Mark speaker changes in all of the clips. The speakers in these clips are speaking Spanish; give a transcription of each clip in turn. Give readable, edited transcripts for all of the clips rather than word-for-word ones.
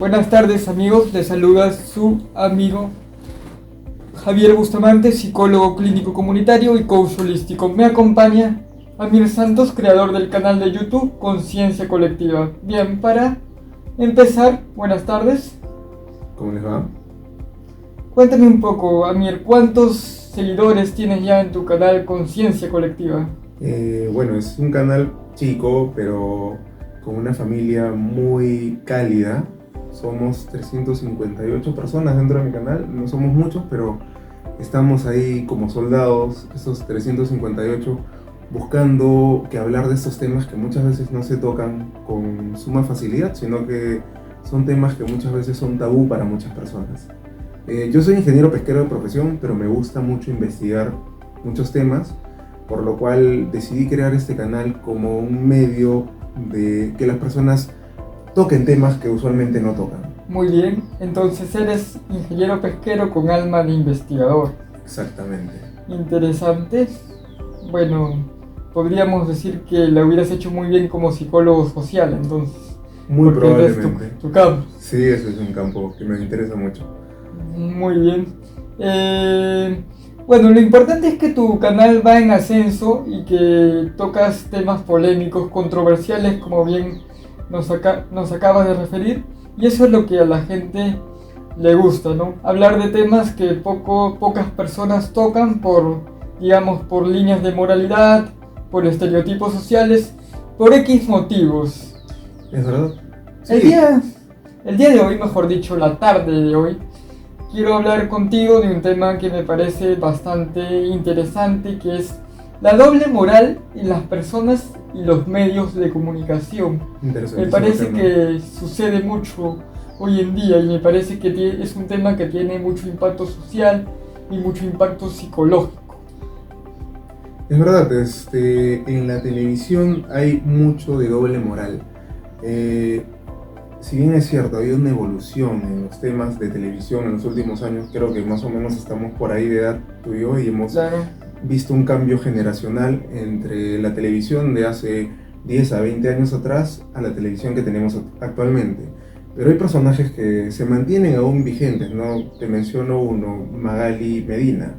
Speaker 1: Buenas tardes amigos, les saluda su amigo Javier Bustamante, psicólogo clínico comunitario y coach holístico. Me acompaña Amir Santos, creador del canal de YouTube Conciencia Colectiva. Bien, para empezar, buenas tardes.
Speaker 2: ¿Cómo les va?
Speaker 1: Cuéntame un poco, Amir, ¿cuántos seguidores tienes ya en tu canal Conciencia Colectiva?
Speaker 2: Bueno, es un canal chico, pero con una familia muy cálida. Somos 358 personas dentro de mi canal, no somos muchos, pero estamos ahí como soldados, esos 358, buscando que hablar de estos temas que muchas veces no se tocan con suma facilidad, sino que son temas que muchas veces son tabú para muchas personas. Yo soy ingeniero pesquero de profesión, pero me gusta mucho investigar muchos temas, por lo cual decidí crear este canal como un medio de que las personas toquen temas que usualmente no tocan.
Speaker 1: Muy bien, entonces eres ingeniero pesquero con alma de investigador.
Speaker 2: Exactamente.
Speaker 1: Interesante. Bueno, podríamos decir que lo hubieras hecho muy bien como psicólogo social, entonces.
Speaker 2: Muy
Speaker 1: porque
Speaker 2: probablemente.
Speaker 1: Es tu campo.
Speaker 2: Sí, ese es un campo que me interesa mucho.
Speaker 1: Muy bien. Bueno, lo importante es que tu canal va en ascenso y que tocas temas polémicos, controversiales, como bien nos acabas de referir, y eso es lo que a la gente le gusta, ¿no? Hablar de temas que pocas personas tocan por líneas de moralidad, por estereotipos sociales, por X motivos.
Speaker 2: ¿Es verdad? Sí.
Speaker 1: El día de hoy, mejor dicho, la tarde de hoy, quiero hablar contigo de un tema que me parece bastante interesante, que es la doble moral en las personas y los medios de comunicación. Me parece que sucede mucho hoy en día y me parece que es un tema que tiene mucho impacto social y mucho impacto psicológico.
Speaker 2: Es verdad, en la televisión hay mucho de doble moral. Si bien es cierto, ha habido una evolución en los temas de televisión en los últimos años, creo que más o menos estamos por ahí de edad tú y yo, y hemos visto un cambio generacional entre la televisión de hace 10 a 20 años atrás a la televisión que tenemos actualmente. Pero hay personajes que se mantienen aún vigentes, ¿no? Te menciono uno, Magali Medina.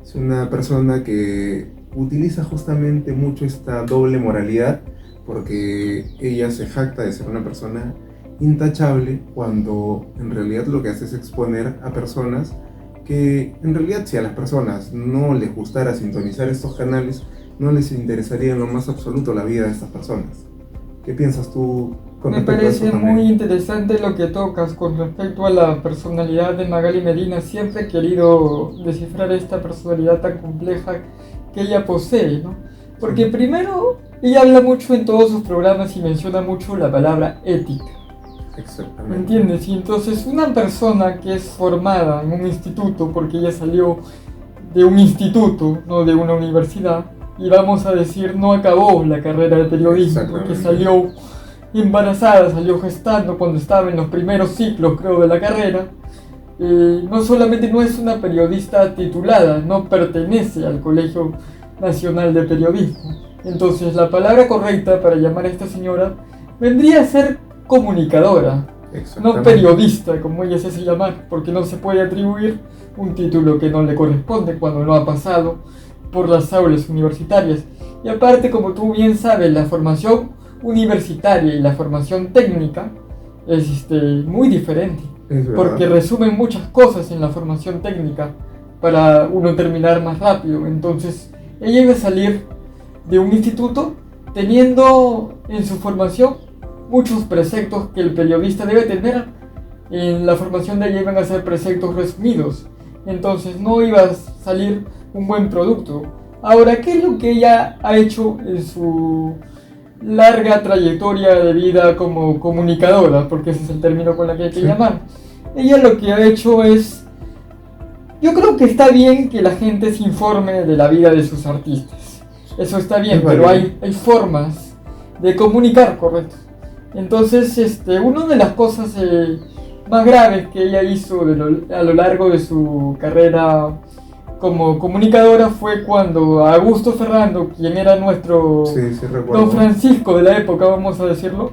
Speaker 2: Es una persona que utiliza justamente mucho esta doble moralidad porque ella se jacta de ser una persona intachable cuando en realidad lo que hace es exponer a personas que en realidad si a las personas no les gustara sintonizar estos canales, no les interesaría en lo más absoluto la vida de estas personas. ¿Qué piensas tú con respecto a eso?
Speaker 1: Me parece muy interesante lo que tocas con respecto a la personalidad de Magali Medina. Siempre he querido descifrar esta personalidad tan compleja que ella posee, ¿no? Porque primero, ella habla mucho en todos sus programas y menciona mucho la palabra ética.
Speaker 2: Exactamente.
Speaker 1: ¿Me entiendes? Y entonces una persona que es formada en un instituto, porque ella salió de un instituto, no de una universidad, y vamos a decir no acabó la carrera de periodismo, porque salió embarazada, salió gestando cuando estaba en los primeros ciclos, creo, de la carrera. No solamente no es una periodista titulada, no pertenece al Colegio Nacional de Periodismo. Entonces la palabra correcta para llamar a esta señora vendría a ser comunicadora, no periodista, como ella se hace llamar, porque no se puede atribuir un título que no le corresponde cuando no ha pasado por las aulas universitarias. Y aparte, como tú bien sabes, la formación universitaria y la formación técnica es muy diferente, porque resumen muchas cosas en la formación técnica para uno terminar más rápido. Entonces, ella iba a salir de un instituto teniendo en su formación muchos preceptos que el periodista debe tener. En la formación de ella iban a ser preceptos resumidos, entonces no iba a salir un buen producto. Ahora, ¿qué es lo que ella ha hecho en su larga trayectoria de vida como comunicadora? Porque ese es el término con el que hay que llamar. Ella lo que ha hecho es, yo creo que está bien que la gente se informe de la vida de sus artistas, eso está bien, pero hay formas de comunicar, correcto. Entonces, una de las cosas más graves que ella hizo a lo largo de su carrera como comunicadora fue cuando Augusto Ferrando, quien era nuestro Don Francisco de la época, vamos a decirlo,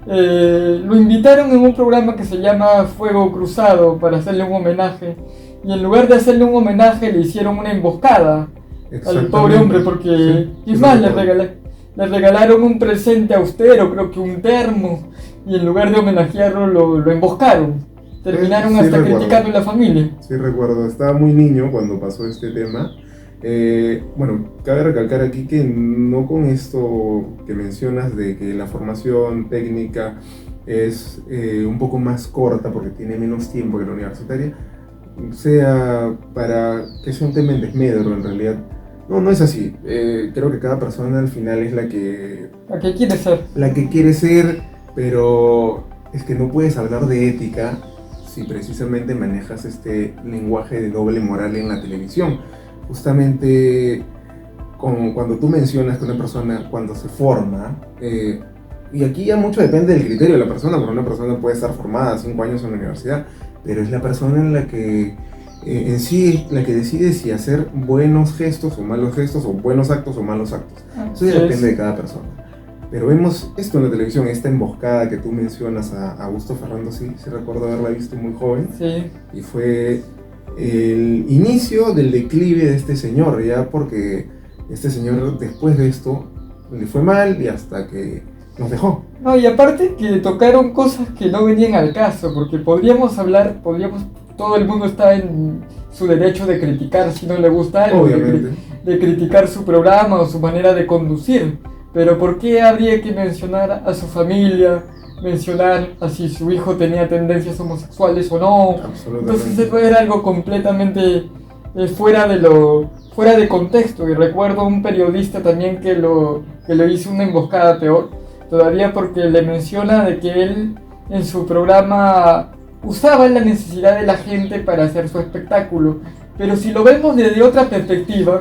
Speaker 1: lo invitaron en un programa que se llama Fuego Cruzado para hacerle un homenaje, y en lugar de hacerle un homenaje le hicieron una emboscada al pobre hombre, porque
Speaker 2: sí,
Speaker 1: es más, le regalaron un presente austero, creo que un termo, y en lugar de homenajearlo lo emboscaron. Terminaron hasta criticando a la familia.
Speaker 2: Sí, recuerdo, estaba muy niño cuando pasó este tema. Bueno, cabe recalcar aquí que no con esto que mencionas de que la formación técnica es un poco más corta porque tiene menos tiempo que la universitaria, sea para que sea un tema en desmedro en realidad. No, no es así. Creo que cada persona al final es la que
Speaker 1: quiere ser.
Speaker 2: La que quiere ser, pero es que no puedes hablar de ética si precisamente manejas este lenguaje de doble moral en la televisión. Justamente cuando tú mencionas que una persona cuando se forma, y aquí ya mucho depende del criterio de la persona, porque una persona puede estar formada 5 años en la universidad, pero es la persona en la que en sí la que decide si hacer buenos gestos o malos gestos, o buenos actos o malos actos. Eso ya depende de cada persona. Pero vemos esto en la televisión, esta emboscada que tú mencionas a Augusto Ferrando, sí recuerdo haberla visto muy joven.
Speaker 1: Sí.
Speaker 2: Y fue el inicio del declive de este señor, ya porque este señor después de esto le fue mal y hasta que nos dejó.
Speaker 1: No, y aparte que tocaron cosas que no venían al caso, porque todo el mundo está en su derecho de criticar si no le gusta algo, de criticar su programa o su manera de conducir. Pero ¿por qué habría que mencionar a su familia, mencionar a si su hijo tenía tendencias homosexuales o no? Entonces eso era algo completamente fuera de contexto. Y recuerdo un periodista también que lo hizo una emboscada peor, todavía, porque le menciona de que él en su programa usaba la necesidad de la gente para hacer su espectáculo. Pero si lo vemos desde otra perspectiva,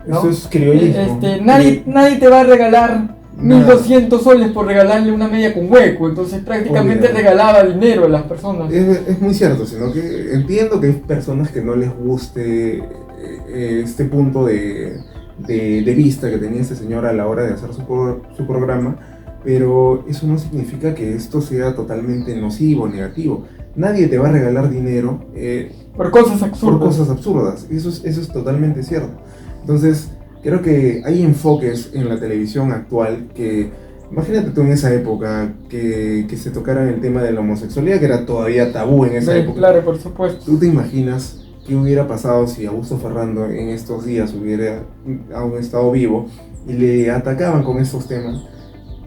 Speaker 1: ¿no?
Speaker 2: Eso es criollismo.
Speaker 1: Nadie te va a regalar 1.200 soles por regalarle una media con hueco. Entonces prácticamente regalaba dinero a las personas.
Speaker 2: Es muy cierto, sino que entiendo que hay personas que no les guste este punto de vista que tenía este señor a la hora de hacer su programa, pero eso no significa que esto sea totalmente nocivo o negativo. Nadie te va a regalar dinero
Speaker 1: por cosas absurdas.
Speaker 2: Eso es totalmente cierto. Entonces, creo que hay enfoques en la televisión actual que, imagínate tú en esa época que se tocara el tema de la homosexualidad, que era todavía tabú en esa época.
Speaker 1: Claro, por supuesto.
Speaker 2: ¿Tú te imaginas qué hubiera pasado si Augusto Ferrando en estos días hubiera aún estado vivo y le atacaban con estos temas?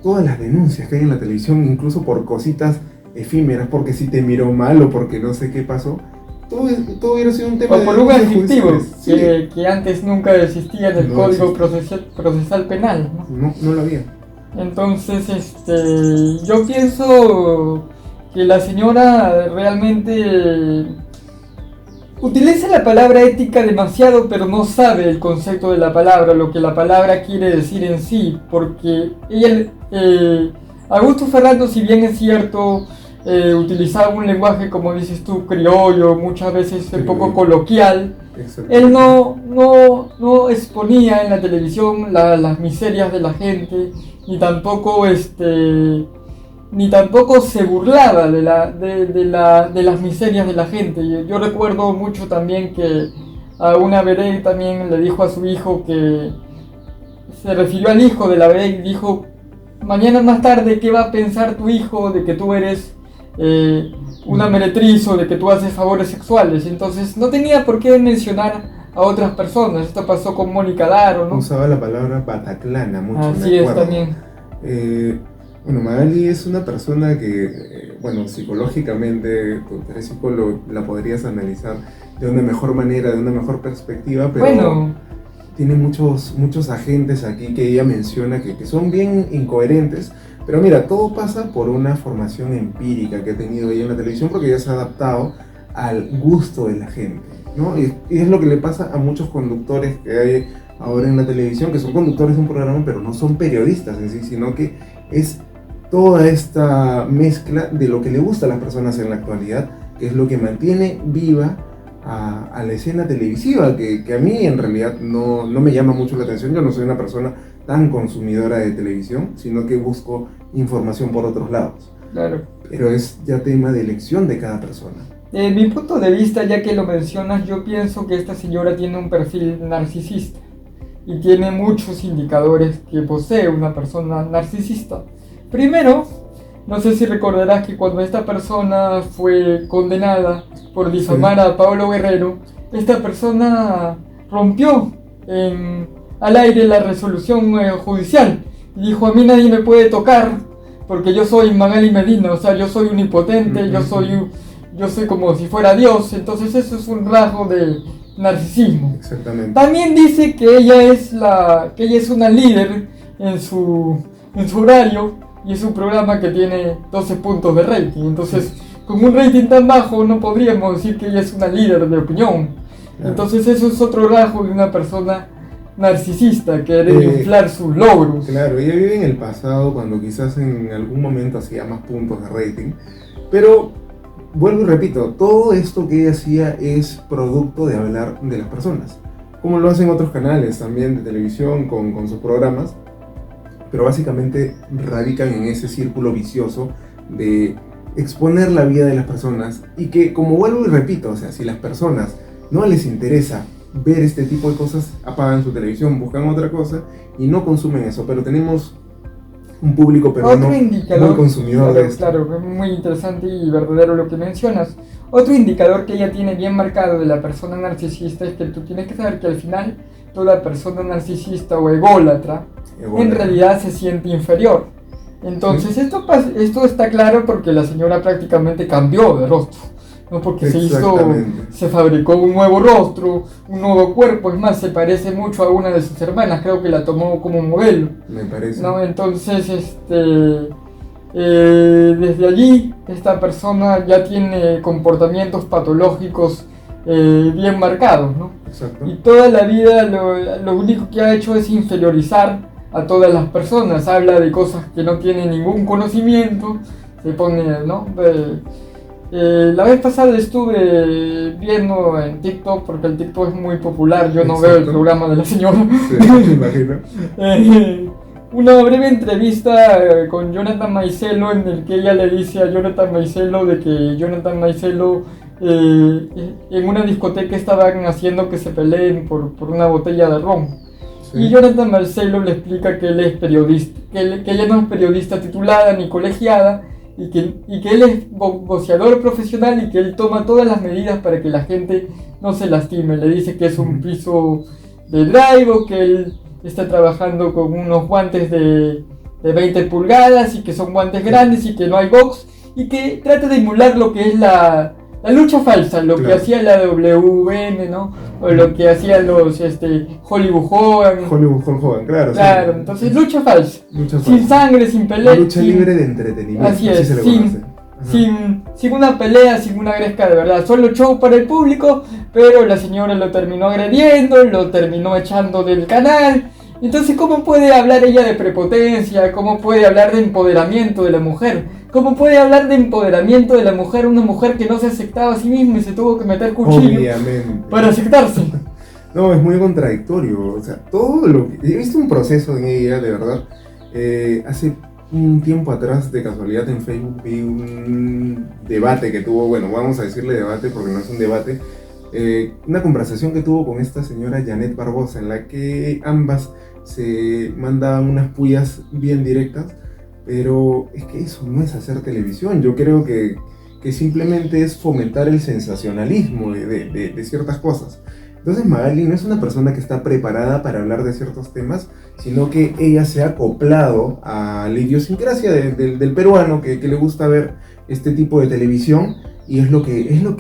Speaker 2: Todas las denuncias que hay en la televisión, incluso por cositas efímeras, porque si te miró mal o porque no sé qué pasó, todo hubiera sido un tema
Speaker 1: o por un adjetivo que antes nunca existía en el Código Procesal Penal,
Speaker 2: no lo había.
Speaker 1: Entonces yo pienso que la señora realmente utiliza la palabra ética demasiado, pero no sabe el concepto de la palabra, lo que la palabra quiere decir en sí, porque Augusto Ferrando, si bien es cierto, utilizaba un lenguaje, como dices tú, criollo, muchas veces un poco coloquial. Él no exponía en la televisión las miserias de la gente, ni tampoco se burlaba de las miserias de la gente. Yo recuerdo mucho también que a una Veré también le dijo a su hijo, que se refirió al hijo de la Veré y dijo: mañana más tarde, ¿qué va a pensar tu hijo de que tú eres una meretriz o de que tú haces favores sexuales? Entonces no tenía por qué mencionar a otras personas. Esto pasó con Mónica Daro, ¿no?
Speaker 2: Usaba la palabra bataclana mucho.
Speaker 1: Así es también.
Speaker 2: Bueno, Magali es una persona que, psicológicamente, tú eres psicólogo, la podrías analizar de una mejor manera, de una mejor perspectiva, pero tiene muchos agentes aquí que ella menciona que son bien incoherentes. Pero mira, todo pasa por una formación empírica que ha tenido ella en la televisión, porque ella se ha adaptado al gusto de la gente, ¿no? Y es lo que le pasa a muchos conductores que hay ahora en la televisión, que son conductores de un programa, pero no son periodistas en sí, sino que es toda esta mezcla de lo que le gusta a las personas en la actualidad, que es lo que mantiene viva a la escena televisiva, que a mí en realidad no me llama mucho la atención. Yo no soy una persona tan consumidora de televisión, sino que busco información por otros lados.
Speaker 1: Claro.
Speaker 2: Pero es ya tema de elección de cada persona.
Speaker 1: Desde mi punto de vista, ya que lo mencionas, yo pienso que esta señora tiene un perfil narcisista y tiene muchos indicadores que posee una persona narcisista. Primero, no sé si recordarás que cuando esta persona fue condenada por difamar a Pablo Guerrero, esta persona rompió al aire la resolución judicial y dijo: a mí nadie me puede tocar porque yo soy Magali Medina, o sea, yo soy un impotente, yo soy como si fuera Dios. Entonces eso es un rasgo de narcisismo.
Speaker 2: Exactamente.
Speaker 1: También dice que ella es una líder en su horario y es un programa que tiene 12 puntos de rating. Entonces, con un rating tan bajo no podríamos decir que ella es una líder de opinión. Claro. Entonces eso es otro rasgo de una persona narcisista, querer inflar sus logros.
Speaker 2: Claro, ella vive en el pasado cuando quizás en algún momento hacía más puntos de rating, pero vuelvo y repito, todo esto que ella hacía es producto de hablar de las personas, como lo hacen otros canales también de televisión con sus programas, pero básicamente radican en ese círculo vicioso de exponer la vida de las personas y que, como vuelvo y repito, o sea, si las personas no les interesa ver este tipo de cosas, apagan su televisión, buscan otra cosa y no consumen eso. Pero tenemos un público peruano muy consumidor de esto.
Speaker 1: Claro, es muy interesante y verdadero lo que mencionas. Otro indicador que ella tiene bien marcado de la persona narcisista es que tú tienes que saber que al final toda persona narcisista o ególatra en realidad se siente inferior. Entonces esto está claro porque la señora prácticamente cambió de rostro. No, porque se fabricó un nuevo rostro, un nuevo cuerpo, es más, se parece mucho a una de sus hermanas, creo que la tomó como modelo.
Speaker 2: Me parece.
Speaker 1: ¿No? Entonces, desde allí, esta persona ya tiene comportamientos patológicos bien marcados, ¿no?
Speaker 2: Exacto.
Speaker 1: Y toda la vida lo único que ha hecho es inferiorizar a todas las personas, habla de cosas que no tienen ningún conocimiento, se pone, ¿no? La vez pasada estuve viendo en TikTok, porque el TikTok es muy popular, yo no veo el programa de la señora.
Speaker 2: Sí, me imagino.
Speaker 1: Una breve entrevista con Jonathan Maicelo en el que ella le dice a Jonathan Maicelo de que Jonathan Maicelo en una discoteca estaban haciendo que se peleen por una botella de ron. Sí. Y Jonathan Maicelo le explica que él es periodista, que ella no es periodista titulada ni colegiada, y que él es boxeador profesional y que él toma todas las medidas para que la gente no se lastime. Le dice que es un piso de drive, o que él está trabajando con unos guantes de 20 pulgadas y que son guantes grandes y que no hay box, y que trata de emular lo que es la lucha falsa, lo que hacía la WN, ¿no? O lo que hacían los Hollywood Hogan,
Speaker 2: claro.
Speaker 1: Claro, entonces lucha falsa. Sin sangre, sin pelea.
Speaker 2: Lucha libre de entretenimiento.
Speaker 1: Así es,
Speaker 2: se le
Speaker 1: sin una pelea, sin una gresca de verdad. Solo show para el público, pero la señora lo terminó agrediendo, lo terminó echando del canal. Entonces, ¿cómo puede hablar ella de prepotencia? ¿Cómo puede hablar de empoderamiento de la mujer? ¿Cómo puede hablar de empoderamiento de la mujer una mujer que no se aceptaba a sí misma y se tuvo que meter cuchillo para aceptarse?
Speaker 2: No, es muy contradictorio. O sea, todo lo que... He visto un proceso en ella, de verdad. Hace un tiempo atrás, de casualidad en Facebook, vi un debate que tuvo, bueno, vamos a decirle debate porque no es un debate, una conversación que tuvo con esta señora Janet Barbosa, en la que ambas se mandaban unas pullas bien directas, pero es que eso no es hacer televisión. Yo creo que simplemente es fomentar el sensacionalismo de ciertas cosas. Entonces Magali no es una persona que está preparada para hablar de ciertos temas, sino que ella se ha acoplado a la idiosincrasia del peruano que le gusta ver este tipo de televisión, y es lo que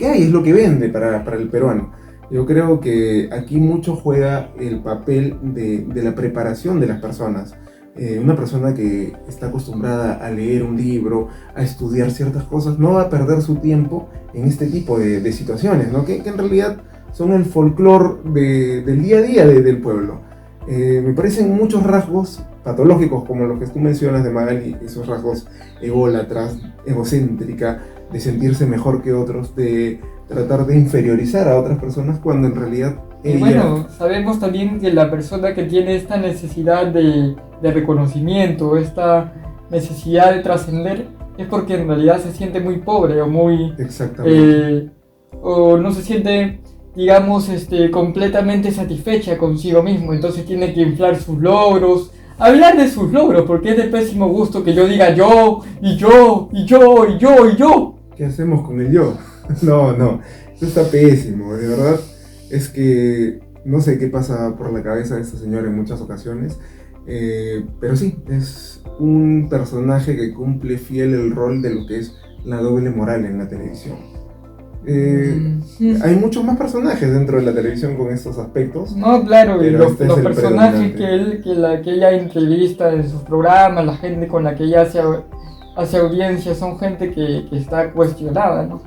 Speaker 2: hay, es lo que vende para el peruano. Yo creo que aquí mucho juega el papel de la preparación de las personas. Una persona que está acostumbrada a leer un libro, a estudiar ciertas cosas, no va a perder su tiempo en este tipo de situaciones, ¿no? Que en realidad son el folclore del día a día del pueblo. Me parecen muchos rasgos patológicos, como los que tú mencionas de Magali, esos rasgos ególatras, egocéntrica, de sentirse mejor que otros, de tratar de inferiorizar a otras personas, cuando en realidad ella...
Speaker 1: Bueno, sabemos también que la persona que tiene esta necesidad de reconocimiento, esta necesidad de trascender, es porque en realidad se siente muy pobre o muy...
Speaker 2: Exactamente.
Speaker 1: O no se siente, digamos, completamente satisfecha consigo mismo, entonces tiene que inflar sus logros, hablar de sus logros, porque es de pésimo gusto que yo diga yo, y yo, y yo, y yo, y yo.
Speaker 2: ¿Qué hacemos con el yo? No, eso está pésimo, de verdad. Es que no sé qué pasa por la cabeza de esta señora en muchas ocasiones, pero sí, es un personaje que cumple fiel el rol de lo que es la doble moral en la televisión. Hay muchos más personajes dentro de la televisión con estos aspectos.
Speaker 1: No, claro, y los
Speaker 2: es
Speaker 1: personajes que ella entrevista en sus programas, la gente con la que ella hace audiencia, son gente que está cuestionada, ¿no?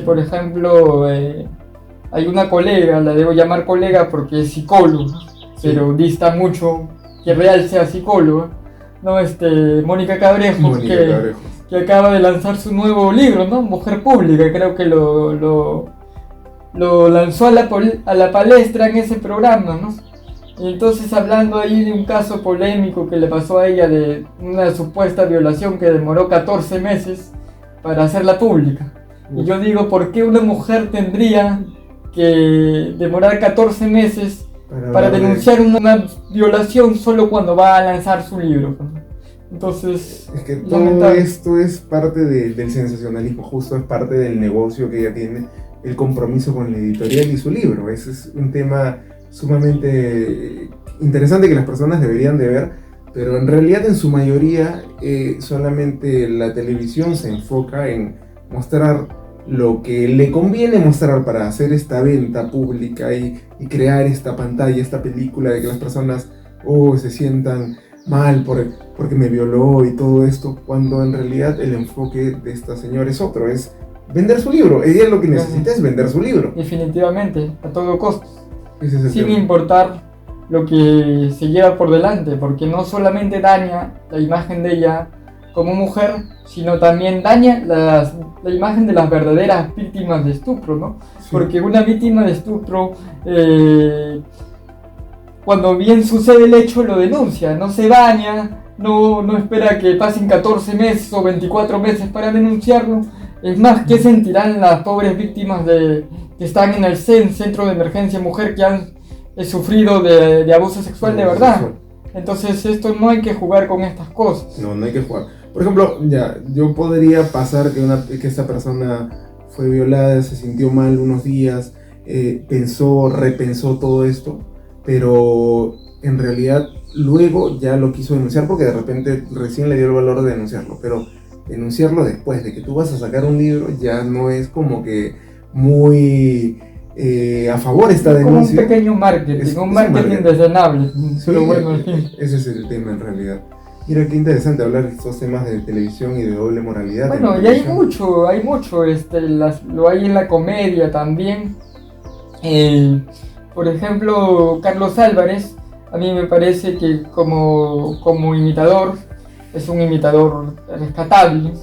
Speaker 1: Por ejemplo, hay una colega, la debo llamar colega porque es psicóloga, sí, pero dista mucho que real sea psicóloga, ¿no? Mónica Cabrejos, que acaba de lanzar su nuevo libro, ¿no? Mujer Pública, creo que lo lanzó a la palestra en ese programa, ¿no? Y entonces hablando ahí de un caso polémico que le pasó a ella de una supuesta violación que demoró 14 meses para hacerla pública. Y yo digo, ¿por qué una mujer tendría que demorar 14 meses para denunciar una violación solo cuando va a lanzar su libro? Entonces,
Speaker 2: es que todo esto es parte del sensacionalismo, justo es parte del negocio que ella tiene, el compromiso con la editorial y su libro. Ese es un tema sumamente interesante que las personas deberían de ver, pero en realidad en su mayoría solamente la televisión se enfoca en mostrar lo que le conviene mostrar para hacer esta venta pública y crear esta pantalla, esta película de que las personas se sientan mal porque me violó y todo esto, cuando en realidad el enfoque de esta señora es otro, es vender su libro. Ella lo que necesita es vender su libro.
Speaker 1: Definitivamente, a todo costo, sin importar lo que se lleva por delante, porque no solamente daña la imagen de ella como mujer, sino también daña la imagen de las verdaderas víctimas de estupro, ¿no? Sí. Porque una víctima de estupro, cuando bien sucede el hecho, lo denuncia, no se baña, no espera que pasen 14 meses o 24 meses para denunciarlo. Es más, ¿qué sentirán las pobres víctimas que están en el centro de emergencia mujer que han sufrido de abuso sexual de verdad? Entonces esto no hay que jugar con estas cosas.
Speaker 2: No hay que jugar. Por ejemplo, yo podría pasar que esta persona fue violada, se sintió mal unos días, repensó todo esto, pero en realidad luego ya lo quiso denunciar porque de repente recién le dio el valor de denunciarlo, pero denunciarlo después de que tú vas a sacar un libro ya no es como que muy a favor esta denuncia.
Speaker 1: Como un pequeño marketing, un marketing desdenable.
Speaker 2: Sí, ese es el tema en realidad. Mira qué interesante hablar de estos temas de televisión y de doble moralidad.
Speaker 1: Bueno, y hay mucho, lo hay en la comedia también. Por ejemplo, Carlos Álvarez, a mí me parece que como imitador, es un imitador rescatable,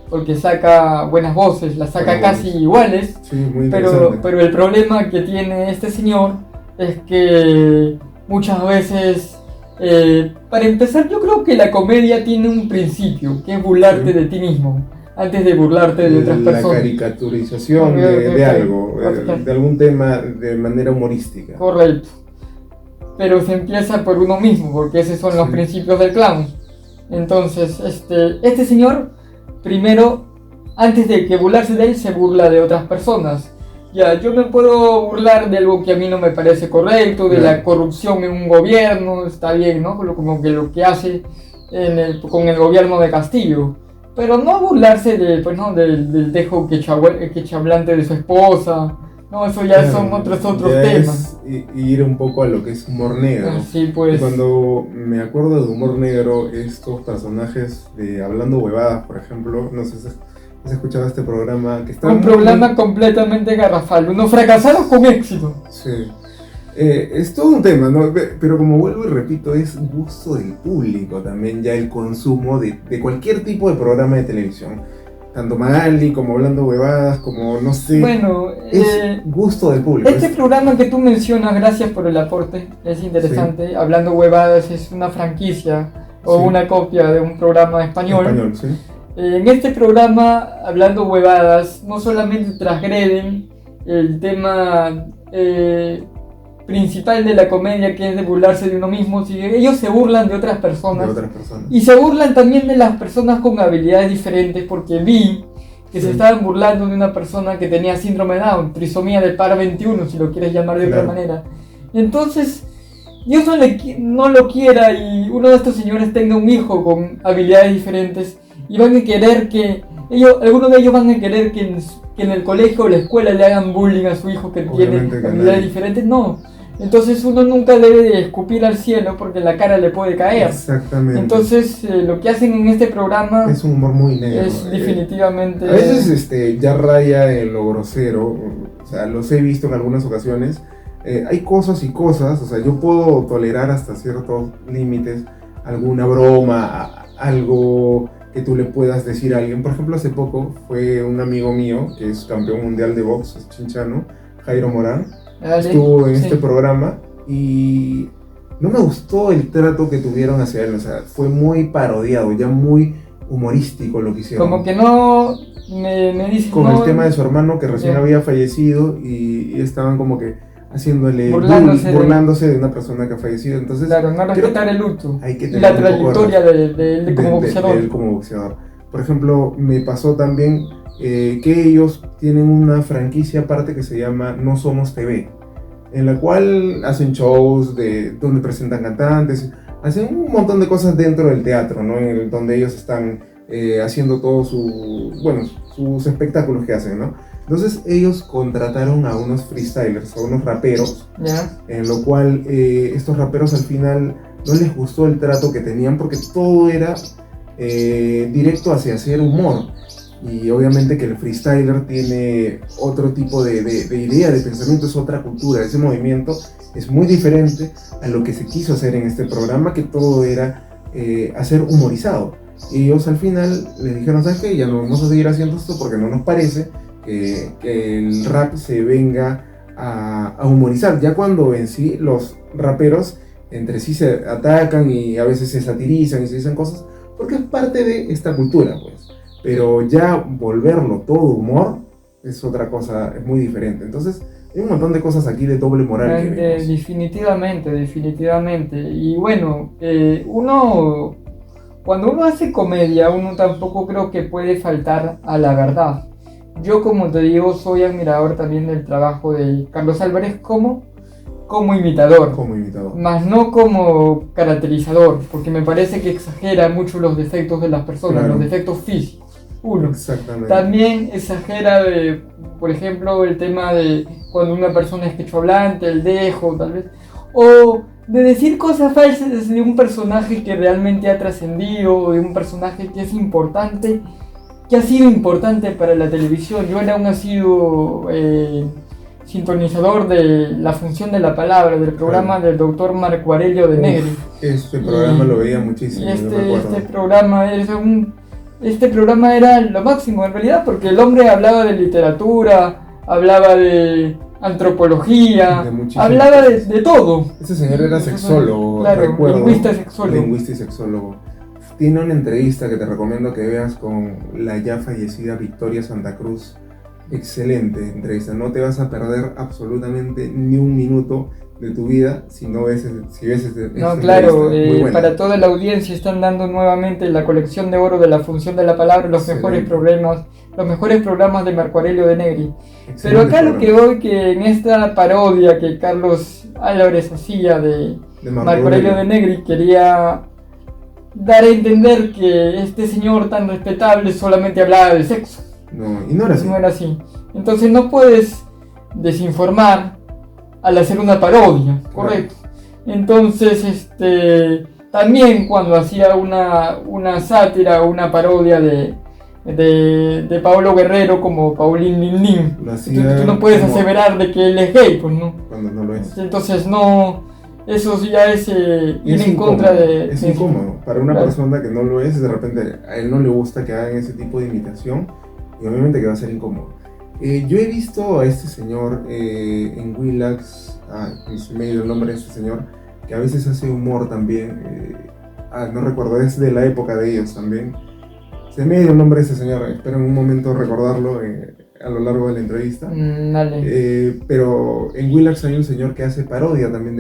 Speaker 1: porque saca buenas voces, las saca casi iguales,
Speaker 2: sí, muy interesante.
Speaker 1: Pero el problema que tiene este señor es que muchas veces, para empezar, yo creo que la comedia tiene un principio, que es burlarte de ti mismo, antes de burlarte de otras personas.
Speaker 2: La caricaturización de algo, de algún tema de manera humorística.
Speaker 1: Correcto. Pero se empieza por uno mismo, porque esos son los principios del clown. Entonces, este señor, primero, antes de que burlarse de él, se burla de otras personas. Yo me puedo burlar de algo que a mí no me parece correcto, de la corrupción en un gobierno, está bien, ¿no? Como que lo que hace con el gobierno de Castillo. Pero no burlarse del dejo quechablante de su esposa. No, eso ya son otros temas.
Speaker 2: Ir un poco a lo que es humor negro.
Speaker 1: Sí, pues.
Speaker 2: Cuando me acuerdo de humor negro, estos personajes de Hablando Huevadas, por ejemplo, no sé si has escuchado este programa que está...
Speaker 1: Un programa completamente garrafal, unos fracasados con éxito.
Speaker 2: Sí. Es todo un tema, ¿no? Pero como vuelvo y repito, es gusto del público también ya el consumo de cualquier tipo de programa de televisión. Tanto Magali como Hablando Huevadas, como no sé,
Speaker 1: bueno,
Speaker 2: es gusto del público.
Speaker 1: Este programa que tú mencionas, gracias por el aporte, es interesante. Sí. Hablando Huevadas es una franquicia o una copia de un programa español.
Speaker 2: Sí.
Speaker 1: En este programa, hablando huevadas, no solamente transgreden el tema principal de la comedia, que es de burlarse de uno mismo, sino ellos se burlan de otras personas. Y se burlan también de las personas con habilidades diferentes, porque vi que se estaban burlando de una persona que tenía síndrome de Down, trisomía del par 21, si lo quieres llamar de otra manera. Entonces, Dios no lo quiera y uno de estos señores tenga un hijo con habilidades diferentes y van a querer que algunos de ellos van a querer que en el colegio o la escuela le hagan bullying a su hijo que tiene habilidades diferentes. No. Entonces uno nunca debe de escupir al cielo porque la cara le puede caer.
Speaker 2: Exactamente.
Speaker 1: Entonces lo que hacen en este programa
Speaker 2: es un humor muy negro.
Speaker 1: Es definitivamente...
Speaker 2: a veces ya raya en lo grosero, o sea, los he visto en algunas ocasiones. Hay cosas y cosas, o sea, yo puedo tolerar hasta ciertos límites alguna broma, algo que tú le puedas decir a alguien. Por ejemplo, hace poco fue un amigo mío que es campeón mundial de box, es chinchano, Jairo Morán. Estuvo en este programa y no me gustó el trato que tuvieron hacia él, o sea, fue muy parodiado, ya muy humorístico lo que hicieron.
Speaker 1: Como que no me dicen...
Speaker 2: Con el tema de su hermano que recién había fallecido y estaban como que haciéndole burlándose de una persona que ha fallecido. Entonces,
Speaker 1: claro, no respetar el luto
Speaker 2: hay que
Speaker 1: y la trayectoria de él
Speaker 2: como boxeador. Por ejemplo, me pasó también que ellos tienen una franquicia aparte que se llama No Somos TV, en la cual hacen shows donde presentan cantantes, hacen un montón de cosas dentro del teatro, ¿no? Donde ellos están haciendo todos sus espectáculos que hacen, ¿no? Entonces ellos contrataron a unos freestylers, a unos raperos, en lo cual estos raperos al final no les gustó el trato que tenían porque todo era directo hacia hacer humor. Y obviamente que el freestyler tiene otro tipo de idea, de pensamiento, es otra cultura. Ese movimiento es muy diferente a lo que se quiso hacer en este programa, que todo era hacer humorizado. Y ellos al final le dijeron, ¿sabes qué? Ya no vamos a seguir haciendo esto porque no nos parece que el rap se venga a humorizar. Ya cuando en sí los raperos entre sí se atacan y a veces se satirizan y se dicen cosas, porque es parte de esta cultura, pues. Pero ya volverlo todo humor es otra cosa, es muy diferente. Entonces hay un montón de cosas aquí de doble moral que vemos.
Speaker 1: Definitivamente. Y bueno, cuando uno hace comedia, uno tampoco creo que puede faltar a la verdad. Yo, como te digo, soy admirador también del trabajo de Carlos Álvarez como imitador. Más no como caracterizador, porque me parece que exagera mucho los defectos de las personas, los defectos físicos.
Speaker 2: Exactamente.
Speaker 1: También exagera, por ejemplo, el tema de cuando una persona es quechohablante, el dejo, tal vez, o de decir cosas falsas de un personaje que realmente ha trascendido, o de un personaje que es importante, que ha sido importante para la televisión. Yo era un asiduo sintonizador de La Función de la Palabra, del programa del doctor Marco Aurelio de Negri.
Speaker 2: Este programa lo veía muchísimo.
Speaker 1: Este programa era lo máximo en realidad, porque el hombre hablaba de literatura, hablaba de antropología, hablaba de todo.
Speaker 2: Ese señor era sexólogo,
Speaker 1: lingüista y
Speaker 2: sexólogo. Tiene una entrevista que te recomiendo que veas con la ya fallecida Victoria Santa Cruz. Excelente entrevista, no te vas a perder absolutamente ni un minuto de tu vida si ves esta
Speaker 1: entrevista. Para toda la audiencia están dando nuevamente la colección de oro de La Función de la Palabra, los mejores programas de Marco Aurelio de Negri. Pero acá lo que voy, que en esta parodia que Carlos Álvarez hacía de Marco Aurelio de Negri, quería dar a entender que este señor tan respetable solamente hablaba de sexo.
Speaker 2: No era así.
Speaker 1: Entonces no puedes desinformar al hacer una parodia, correcto. Entonces, también cuando hacía una sátira o una parodia de Paolo Guerrero como Paulín Lin Lin, tú no puedes aseverar de que él es gay, pues no.
Speaker 2: Cuando no lo es.
Speaker 1: Entonces no, eso ya es ir en contra de...
Speaker 2: Es incómodo para una persona que no lo es, de repente a él no le gusta que hagan ese tipo de imitación y obviamente que va a ser incómodo. Yo he visto a este señor en Willax, me dio el nombre de este señor, que a veces hace humor también, no recuerdo, es de la época de ellos también. Se me dio el nombre de ese señor, espero en un momento recordarlo a lo largo de la entrevista.
Speaker 1: Dale.
Speaker 2: Pero en Willax hay un señor que hace parodia también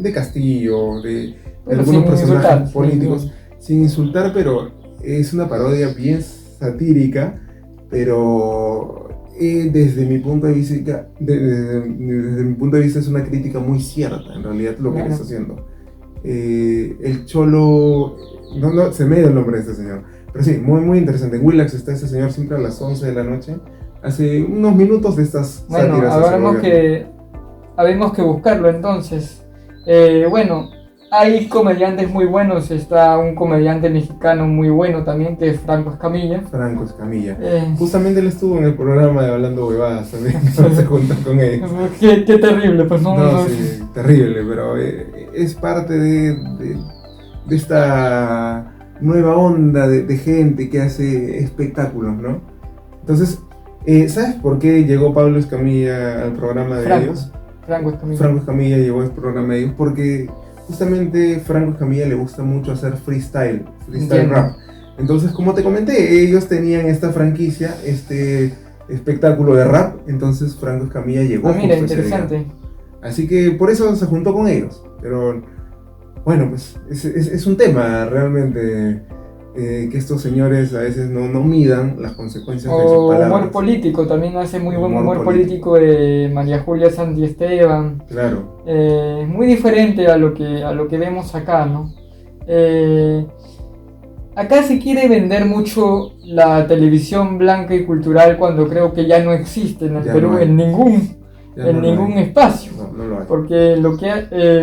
Speaker 2: de Castillo, de algunos personajes políticos, sin insultar, pero es una parodia bien satírica, pero desde mi punto de vista, desde mi punto de vista es una crítica muy cierta, en realidad, lo que le está haciendo. El Cholo, no, se me dio el nombre de este señor, pero sí, muy, muy interesante. En Willax está ese señor siempre a las 11 de la noche, hace unos minutos de estas sátiras.
Speaker 1: Habemos que buscarlo entonces. Bueno, hay comediantes muy buenos, está un comediante mexicano muy bueno también, que es Franco Escamilla.
Speaker 2: Franco Escamilla. Justamente él estuvo en el programa de Hablando Huevadas también, se junta con ellos.
Speaker 1: Qué terrible, pues no.
Speaker 2: Sí, terrible, pero es parte de esta nueva onda de gente que hace espectáculos, ¿no? Entonces, ¿sabes por qué llegó Pablo Escamilla al programa de ellos? Franco Escamilla llegó al programa de ellos porque justamente Franco Escamilla le gusta mucho hacer freestyle rap. Entonces, como te comenté, ellos tenían esta franquicia, este espectáculo de rap, entonces Franco Escamilla llegó.
Speaker 1: Mira, interesante.
Speaker 2: Así que por eso se juntó con ellos. Pero bueno, pues es un tema realmente que estos señores a veces no midan las consecuencias de sus palabras.
Speaker 1: Humor político, también hace muy buen humor político de María Julia Santi Esteban.
Speaker 2: Claro.
Speaker 1: Muy diferente a lo que vemos acá, ¿no? Acá se quiere vender mucho la televisión blanca y cultural cuando creo que ya no existe en el Perú en ningún espacio.
Speaker 2: No lo hay.
Speaker 1: Porque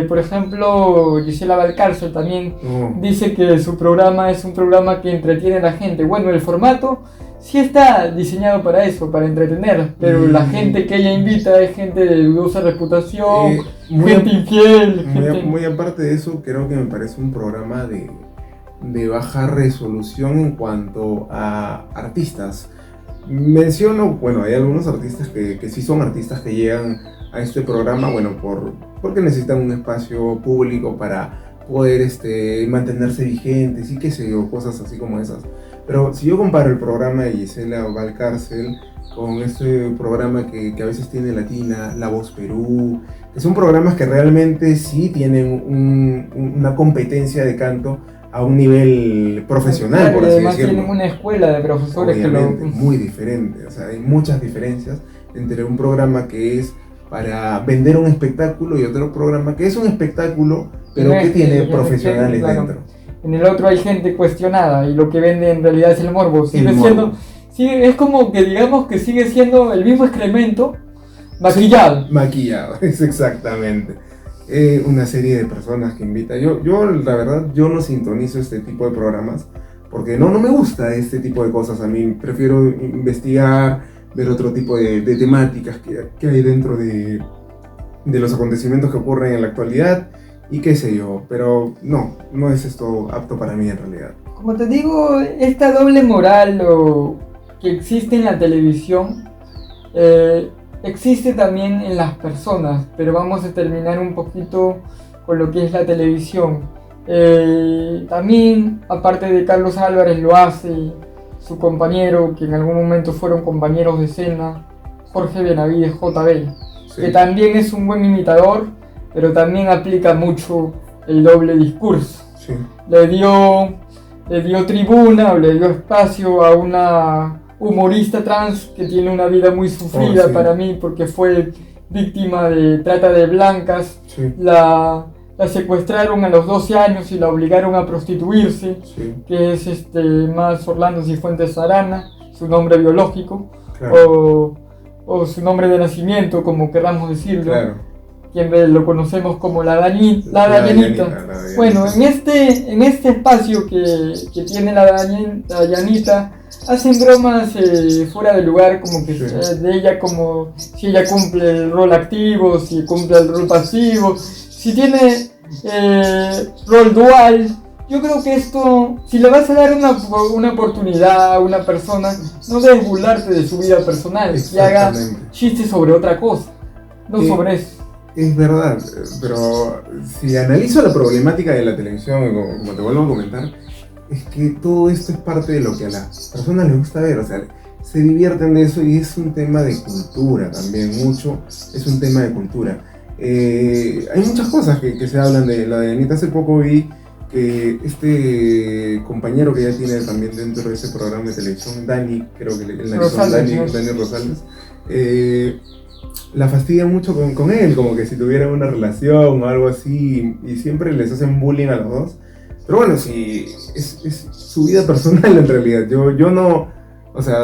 Speaker 1: por ejemplo, Gisela Valcárcel también dice que su programa es un programa que entretiene a la gente. Bueno, el formato sí está diseñado para eso, para entretener, pero la gente que ella invita es gente de dudosa reputación, gente infiel.
Speaker 2: Muy aparte de eso, creo que me parece un programa de baja resolución en cuanto a artistas. Menciono, bueno, hay algunos artistas que sí son artistas que llegan a este programa, bueno, porque necesitan un espacio público para poder mantenerse vigentes y qué sé yo, cosas así como esas. Pero si yo comparo el programa de Gisela Valcárcel con este programa que a veces tiene Latina, La Voz Perú, que son programas que realmente sí tienen una competencia de canto a un nivel profesional, por así
Speaker 1: además
Speaker 2: decirlo.
Speaker 1: Tienen una escuela de profesores.
Speaker 2: Obviamente, muy diferente, o sea, hay muchas diferencias entre un programa que es para vender un espectáculo y otro programa que es un espectáculo, pero que tiene profesionales dentro.
Speaker 1: En el otro hay gente cuestionada y lo que vende en realidad es el morbo. Es como que digamos que sigue siendo el mismo excremento maquillado.
Speaker 2: Maquillado, es exactamente. Una serie de personas que invita. Yo la verdad, yo no sintonizo este tipo de programas porque no me gusta este tipo de cosas. A mí prefiero investigar, ver otro tipo de temáticas que hay dentro de los acontecimientos que ocurren en la actualidad y qué sé yo, pero no es esto apto para mí en realidad.
Speaker 1: Como te digo, esta doble moral que existe en la televisión existe también en las personas, pero vamos a terminar un poquito con lo que es la televisión. También, aparte de Carlos Álvarez, lo hace su compañero, que en algún momento fueron compañeros de escena, Jorge Benavides, JB, sí, que también es un buen imitador, pero también aplica mucho el doble discurso.
Speaker 2: Sí.
Speaker 1: Le dio tribuna o le dio espacio a una humorista trans que tiene una vida muy sufrida, sí, para mí, porque fue víctima de trata de blancas.
Speaker 2: Sí.
Speaker 1: La secuestraron a los 12 años y la obligaron a prostituirse, sí, que es más Orlando Cifuentes Arana, su nombre biológico, claro, o su nombre de nacimiento, como queramos decirlo.
Speaker 2: Claro.
Speaker 1: Quien lo conocemos como la Dayanita. Bueno, en este espacio que tiene la Dayanita, hacen bromas fuera de lugar, como que sí, de ella, como si ella cumple el rol activo, si cumple el rol pasivo, si tiene rol dual. Yo creo que esto, si le vas a dar una oportunidad a una persona, no debes burlarte de su vida personal, y haga chistes sobre otra cosa, no sobre eso.
Speaker 2: Es verdad, pero si analizo la problemática de la televisión, como te vuelvo a comentar, es que todo esto es parte de lo que a las personas les gusta ver, o sea, se divierten de eso y es un tema de cultura también, mucho es un tema de cultura. Hay muchas cosas que se hablan de la de Anita. Hace poco vi que este compañero que ya tiene también dentro de ese programa de televisión, Dani, creo que el Dani Rosales, la fastidia mucho con él, como que si tuvieran una relación o algo así, y siempre les hacen bullying a los dos. Pero bueno, sí, es su vida personal en realidad. Yo no, o sea,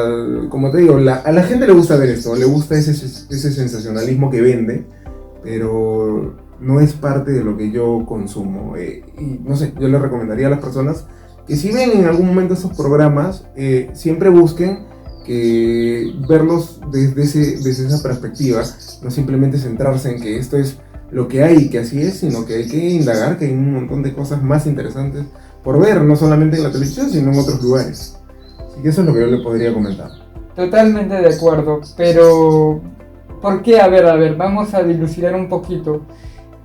Speaker 2: como te digo, a la gente le gusta ver esto, le gusta ese sensacionalismo que vende, pero no es parte de lo que yo consumo. Y no sé, yo le recomendaría a las personas que si ven en algún momento estos programas, siempre busquen verlos desde esa perspectiva, no simplemente centrarse en que esto es lo que hay y que así es, sino que hay que indagar, que hay un montón de cosas más interesantes por ver, no solamente en la televisión, sino en otros lugares. Así que eso es lo que yo le podría comentar.
Speaker 1: Totalmente de acuerdo, pero ¿por qué? A ver, vamos a dilucidar un poquito.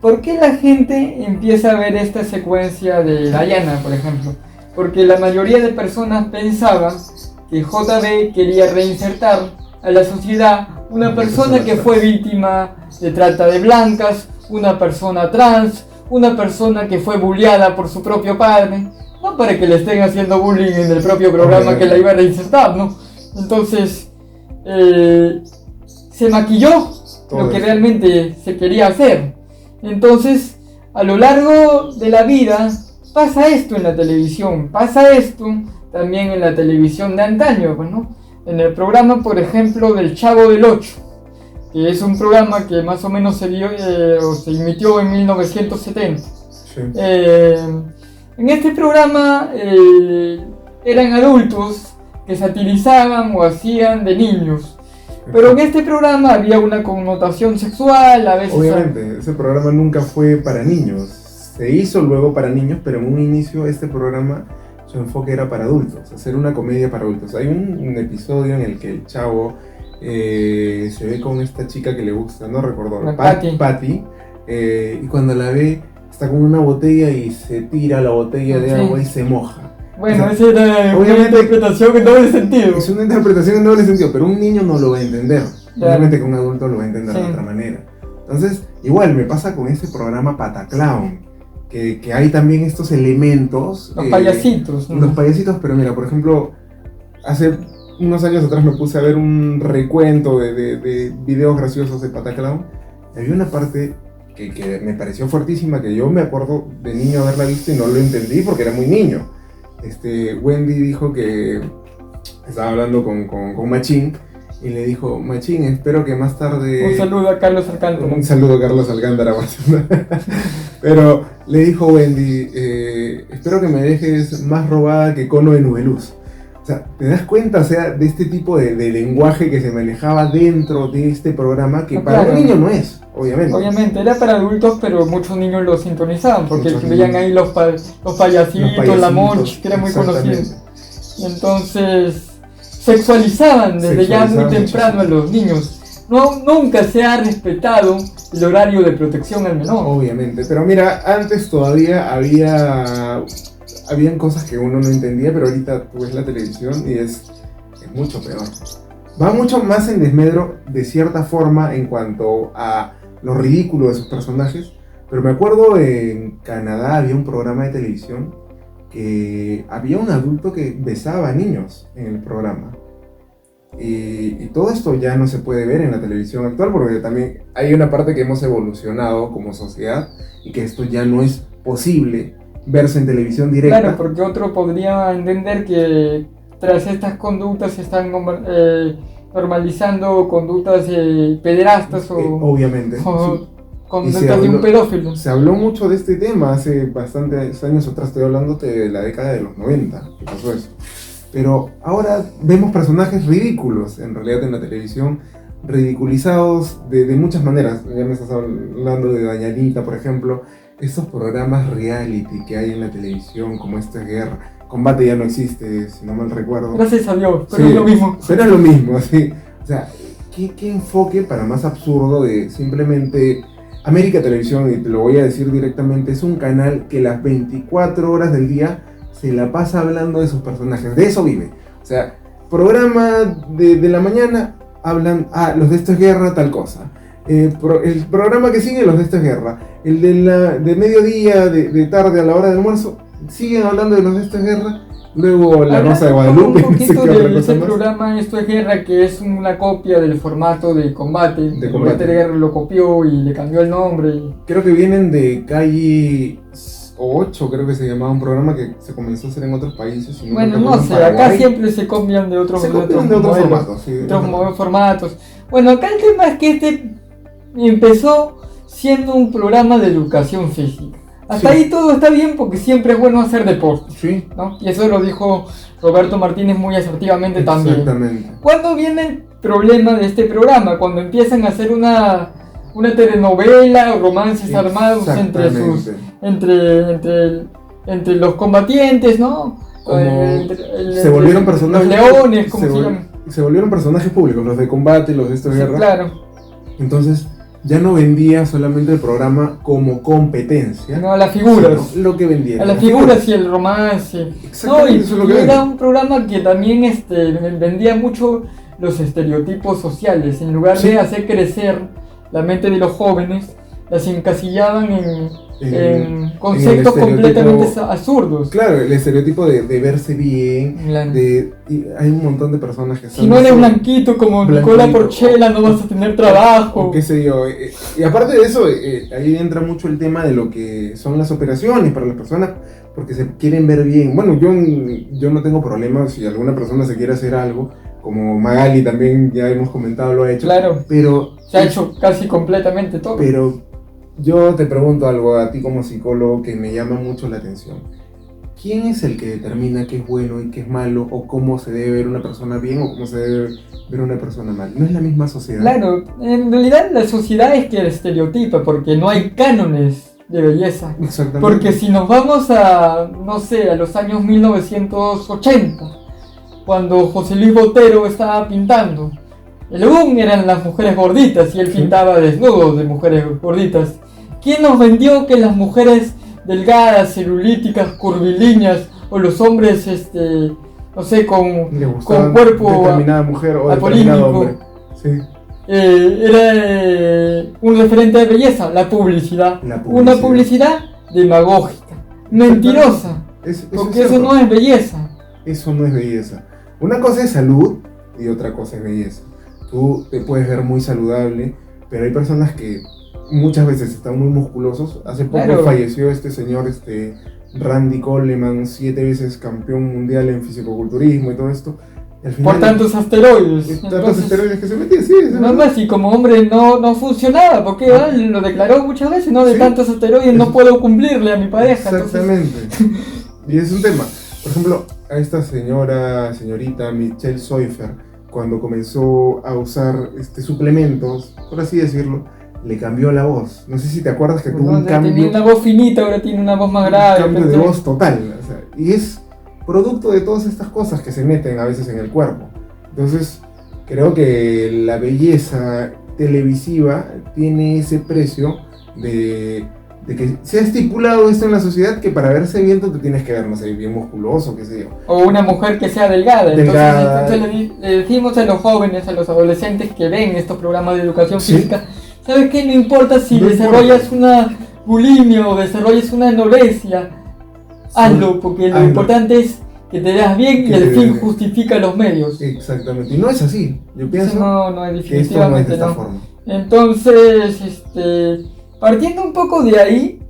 Speaker 1: ¿Por qué la gente empieza a ver esta secuencia de Diana, por ejemplo? Porque la mayoría de personas pensaban que JB quería reinsertar a la sociedad una persona que fue víctima de trata de blancas, una persona trans, una persona que fue bulleada por su propio padre, no para que le estén haciendo bullying en el propio programa que la iba a reinsertar, ¿no? Entonces, se maquilló lo que realmente se quería hacer. Entonces, a lo largo de la vida, pasa esto en la televisión, pasa esto también en la televisión de antaño, ¿no? En el programa, por ejemplo, del Chavo del Ocho, que es un programa que más o menos se emitió en 1970. Sí. En este programa eran adultos que satirizaban o hacían de niños. Pero en este programa había una connotación sexual, a veces...
Speaker 2: Obviamente, ese programa nunca fue para niños. Se hizo luego para niños, pero en un inicio este programa, su enfoque era para adultos, hacer una comedia para adultos. Hay un episodio en el que el Chavo se ve con esta chica que le gusta, no recuerdo, Patty, y cuando la ve está con una botella y se tira la botella de agua y se moja.
Speaker 1: Bueno, o sea, esa era una interpretación en doble sentido.
Speaker 2: Es una interpretación en doble sentido, pero un niño no lo va a entender. Obviamente que un adulto lo va a entender de otra manera. Entonces, igual me pasa con este programa Pataclown, que hay también estos elementos.
Speaker 1: Los payasitos, ¿no?
Speaker 2: Los payasitos, pero mira, por ejemplo, hace unos años atrás me puse a ver un recuento de videos graciosos de Pataclown. Había una parte que me pareció fuertísima, que yo me acuerdo de niño haberla visto y no lo entendí porque era muy niño. Wendy dijo que estaba hablando con Machín y le dijo: Machín, espero que más tarde...
Speaker 1: Un saludo a Carlos Alcántara.
Speaker 2: Un saludo a Carlos Alcántara. Pero le dijo Wendy: espero que me dejes más robada que cono de Nubeluz. O sea, ¿te das cuenta, o sea, de este tipo de lenguaje que se manejaba dentro de este programa, que para un niño no es, obviamente?
Speaker 1: Obviamente, era para adultos, pero muchos niños lo sintonizaban, porque veían ahí los payasitos, la Monch, que era muy conocido. Y entonces, sexualizaban desde ya muy temprano a los niños. Nunca se ha respetado el horario de protección al menor.
Speaker 2: Obviamente, pero mira, antes todavía habían cosas que uno no entendía, pero ahorita tú ves la televisión y es mucho peor. Va mucho más en desmedro de cierta forma en cuanto a lo ridículo de sus personajes, pero me acuerdo en Canadá había un programa de televisión que había un adulto que besaba a niños en el programa. Y todo esto ya no se puede ver en la televisión actual, porque también hay una parte que hemos evolucionado como sociedad y que esto ya no es posible verse en televisión directa.
Speaker 1: Claro, porque otro podría entender que tras estas conductas se están normalizando conductas pederastas
Speaker 2: obviamente.
Speaker 1: Conductas de un pedófilo.
Speaker 2: Se habló mucho de este tema hace bastantes años atrás, estoy hablándote de la década de los 90, que pasó eso. Pero ahora vemos personajes ridículos en realidad en la televisión, ridiculizados de muchas maneras. Ya me estás hablando de Dañanita, por ejemplo. Estos programas reality que hay en la televisión, como esta guerra, Combate ya no existe, si no mal recuerdo.
Speaker 1: Gracias a Dios, pero
Speaker 2: sí,
Speaker 1: es lo mismo.
Speaker 2: Pero es lo mismo, sí. O sea, ¿qué enfoque para más absurdo de simplemente... América Televisión, y te lo voy a decir directamente, es un canal que las 24 horas del día se la pasa hablando de sus personajes, de eso vive. O sea, programa de la mañana hablan, los de Esto es Guerra, tal cosa. El programa que sigue, los de Esto es Guerra. El de mediodía, de tarde, a la hora del almuerzo, siguen hablando de los de Esto es Guerra. Luego La Rosa de Guadalupe.
Speaker 1: Un poquito de ese programa Esto es Guerra, que es una copia del formato de combate. De combate de guerra lo copió y le cambió el nombre.
Speaker 2: Creo que vienen de Calle 8, creo que se llamaba un programa que se comenzó a hacer en otros países.
Speaker 1: Bueno, no sé, acá siempre se copian de otros
Speaker 2: formatos. Sí,
Speaker 1: otros formatos. Bueno, acá el tema es que empezó siendo un programa de educación física. Hasta ahí todo está bien porque siempre es bueno hacer deporte,
Speaker 2: sí,
Speaker 1: ¿no? Y eso lo dijo Roberto Martínez muy asertivamente también.
Speaker 2: Exactamente.
Speaker 1: ¿Cuándo viene el problema de este programa? Cuando empiezan a hacer una telenovela o romances armados entre los combatientes, ¿no?
Speaker 2: Se volvieron personajes.
Speaker 1: Los leones, como se llaman.
Speaker 2: Se volvieron personajes públicos, los de combate, los de Esto es Guerra.
Speaker 1: Claro.
Speaker 2: Entonces, ya no vendía solamente el programa como competencia.
Speaker 1: No, a las figuras.
Speaker 2: Lo que vendía.
Speaker 1: A las figuras y el romance.
Speaker 2: Exactamente,
Speaker 1: no,
Speaker 2: eso es lo que
Speaker 1: era
Speaker 2: vendía.
Speaker 1: un programa que también vendía mucho los estereotipos sociales. En lugar de hacer crecer la mente de los jóvenes, las encasillaban en conceptos completamente absurdos.
Speaker 2: Claro, el estereotipo de verse bien,
Speaker 1: claro.
Speaker 2: Y hay un montón de personas que son...
Speaker 1: Si no eres blanquito como Nicola Porchela, no vas a tener trabajo.
Speaker 2: O qué sé yo. Y aparte de eso, ahí entra mucho el tema de lo que son las operaciones para las personas, porque se quieren ver bien. Bueno, yo no tengo problema si alguna persona se quiere hacer algo, como Magali también, ya hemos comentado, lo ha hecho.
Speaker 1: Claro,
Speaker 2: pero
Speaker 1: se ha hecho casi completamente todo.
Speaker 2: Pero yo te pregunto algo a ti como psicólogo que me llama mucho la atención. ¿Quién es el que determina qué es bueno y qué es malo, o cómo se debe ver una persona bien o cómo se debe ver una persona mal? ¿No es la misma sociedad?
Speaker 1: Claro, en realidad la sociedad es que estereotipa, porque no hay cánones de belleza.
Speaker 2: Exactamente.
Speaker 1: Porque si nos vamos a, no sé, a los años 1980, cuando José Luis Botero estaba pintando, el boom eran las mujeres gorditas y él pintaba desnudos de mujeres gorditas. ¿Quién nos vendió que las mujeres delgadas, celulíticas, curvilíneas, o los hombres, no sé, con cuerpo
Speaker 2: determinada mujer o determinado hombre? Sí.
Speaker 1: Era un referente de belleza? La publicidad. Una publicidad demagógica, mentirosa, porque eso no es belleza.
Speaker 2: Eso no es belleza. Una cosa es salud y otra cosa es belleza. Tú te puedes ver muy saludable, pero hay personas que muchas veces están muy musculosos. Hace poco falleció este señor, Randy Coleman, 7 veces campeón mundial en fisicoculturismo y todo esto. Al final,
Speaker 1: por tantos asteroides.
Speaker 2: Tantos asteroides que se metía, sí.
Speaker 1: No más, y como hombre no funcionaba, porque lo declaró muchas veces, ¿no? De tantos asteroides no puedo cumplirle a mi pareja.
Speaker 2: Exactamente. Y es un tema. Por ejemplo, a esta señorita Michelle Pfeiffer, cuando comenzó a usar suplementos, por así decirlo, le cambió la voz. No sé si te acuerdas que tuvo un cambio.
Speaker 1: Tenía una voz finita, ahora tiene una voz más grave.
Speaker 2: Un cambio de voz total. O sea, y es producto de todas estas cosas que se meten a veces en el cuerpo. Entonces, creo que la belleza televisiva tiene ese precio de que se ha estipulado esto en la sociedad, que para verse bien tú te tienes que ver, no sé, bien musculoso, qué sé yo.
Speaker 1: O una mujer que sea delgada. Entonces le decimos a los jóvenes, a los adolescentes que ven estos programas de educación física, ¿sabes qué? No importa si desarrollas una bulimia o desarrollas una anorexia, hazlo, porque lo importante es que te veas bien y el fin justifica los medios.
Speaker 2: Exactamente, y no es así. Yo pienso
Speaker 1: no,
Speaker 2: que esto no es de esta forma.
Speaker 1: Entonces, partiendo un poco de ahí,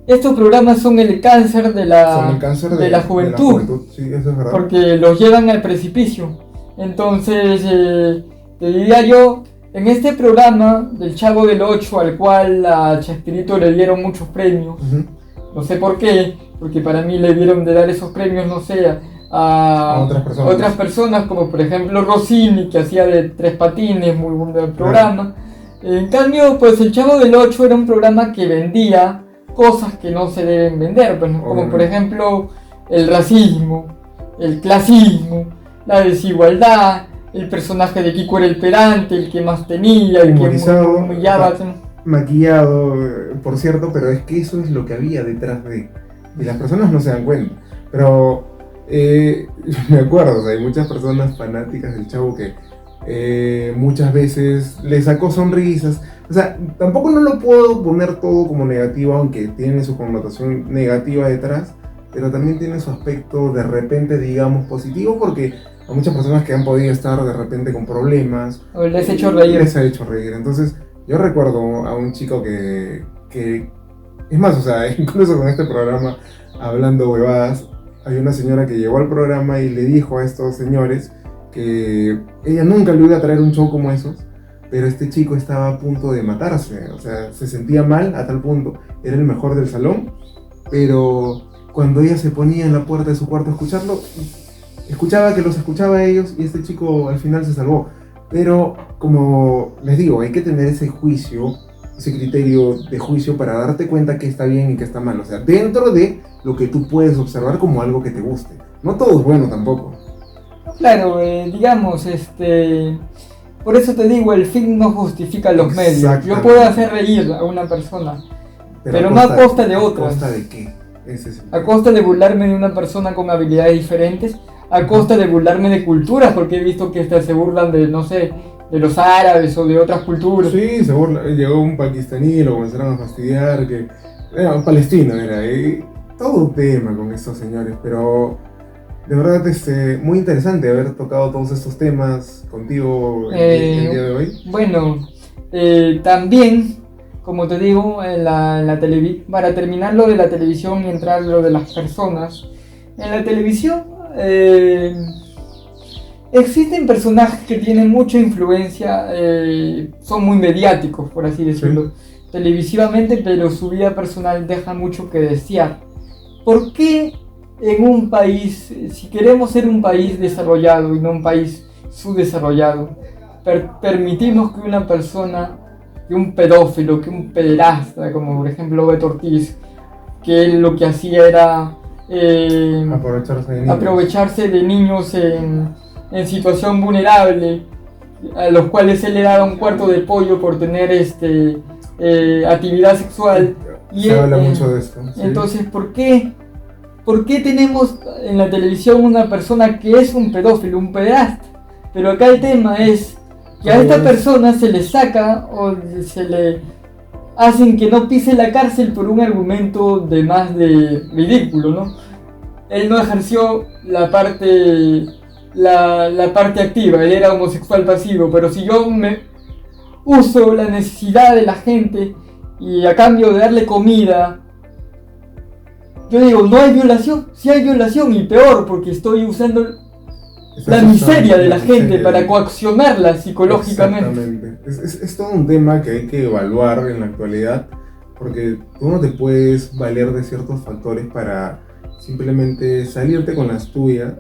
Speaker 1: estos programas son el cáncer de la juventud.
Speaker 2: Sí, eso es verdad.
Speaker 1: Porque los llevan al precipicio. Entonces, te diría yo, en este programa del Chavo del 8, al cual a Chespirito le dieron muchos premios, no sé por qué, porque para mí le dieron de dar esos premios, no sé, a otras personas, como por ejemplo Rossini, que hacía de Tres Patines, muy buen programa. En cambio, pues el Chavo del 8 era un programa que vendía cosas que no se deben vender, pues, como por ejemplo el racismo, el clasismo, la desigualdad, el personaje de Kiko era el pedante, el que más tenía, el que humillaba.
Speaker 2: Maquillado, por cierto, pero es que eso es lo que había detrás de... Y las personas no se dan cuenta. Pero me acuerdo, o sea, hay muchas personas fanáticas del Chavo que muchas veces le sacó sonrisas. O sea, tampoco no lo puedo poner todo como negativo, aunque tiene su connotación negativa detrás, pero también tiene su aspecto de repente, digamos, positivo, porque a muchas personas que han podido estar de repente con problemas,
Speaker 1: o les ha hecho reír.
Speaker 2: Les ha hecho reír. Entonces, yo recuerdo a un chico que es más, o sea, incluso con este programa, hablando huevadas, hay una señora que llegó al programa y le dijo a estos señores que ella nunca le iba a traer un show como esos, pero este chico estaba a punto de matarse, o sea, se sentía mal a tal punto, era el mejor del salón, pero cuando ella se ponía en la puerta de su cuarto a escucharlo, escuchaba que los escuchaba a ellos y este chico al final se salvó. Pero como les digo, hay que tener ese juicio, ese criterio de juicio para darte cuenta que está bien y que está mal, o sea, dentro de lo que tú puedes observar como algo que te guste. No todo es bueno tampoco.
Speaker 1: Claro, digamos, por eso te digo, el fin no justifica los medios. Yo puedo hacer reír a una persona, pero no a costa de otras.
Speaker 2: ¿A costa de qué?
Speaker 1: A costa de burlarme de una persona con habilidades diferentes, a costa de burlarme de culturas, porque he visto que hasta se burlan de, no sé, de los árabes o de otras culturas.
Speaker 2: Sí, se burla. Llegó un pakistaní y lo comenzaron a fastidiar, que era un palestino, todo un tema con estos señores, pero de verdad muy interesante haber tocado todos estos temas contigo el día de hoy.
Speaker 1: Bueno, también, como te digo, para terminar lo de la televisión y entrar lo de las personas, en la televisión existen personajes que tienen mucha influencia, son muy mediáticos, por así decirlo, sí, televisivamente, pero su vida personal deja mucho que desear. ¿Por qué en un país, si queremos ser un país desarrollado y no un país subdesarrollado, permitimos que una persona, que un pedófilo, que un pederasta, como por ejemplo Beto Ortiz, que él lo que hacía era aprovecharse de niños en situación vulnerable, a los cuales él le daba un cuarto de pollo por tener actividad sexual?
Speaker 2: Se habla mucho de esto. ¿Sí?
Speaker 1: Entonces, ¿por qué tenemos en la televisión una persona que es un pedófilo, un pederasta? Pero acá el tema es que a esta persona se le saca o se le hacen que no pise la cárcel por un argumento de más de ridículo, ¿no? Él no ejerció la parte activa, él era homosexual pasivo, pero si yo me uso la necesidad de la gente y a cambio de darle comida, yo digo, no hay violación, sí hay violación, y peor, porque estoy usando la miseria de la gente para coaccionarla psicológicamente.
Speaker 2: Exactamente. Es todo un tema que hay que evaluar en la actualidad, porque tú no te puedes valer de ciertos factores para simplemente salirte con la tuya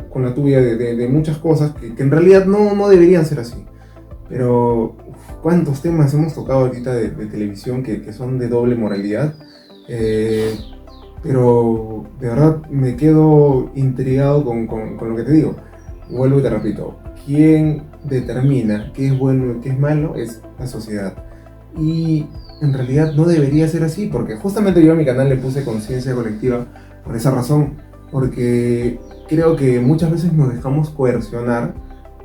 Speaker 2: de muchas cosas que en realidad no deberían ser así. Pero cuántos temas hemos tocado ahorita de televisión que son de doble moralidad. Pero de verdad me quedo intrigado con lo que te digo. Vuelvo y te repito, quien determina qué es bueno y qué es malo es la sociedad. Y en realidad no debería ser así, porque justamente yo a mi canal le puse conciencia colectiva por esa razón, porque creo que muchas veces nos dejamos coercionar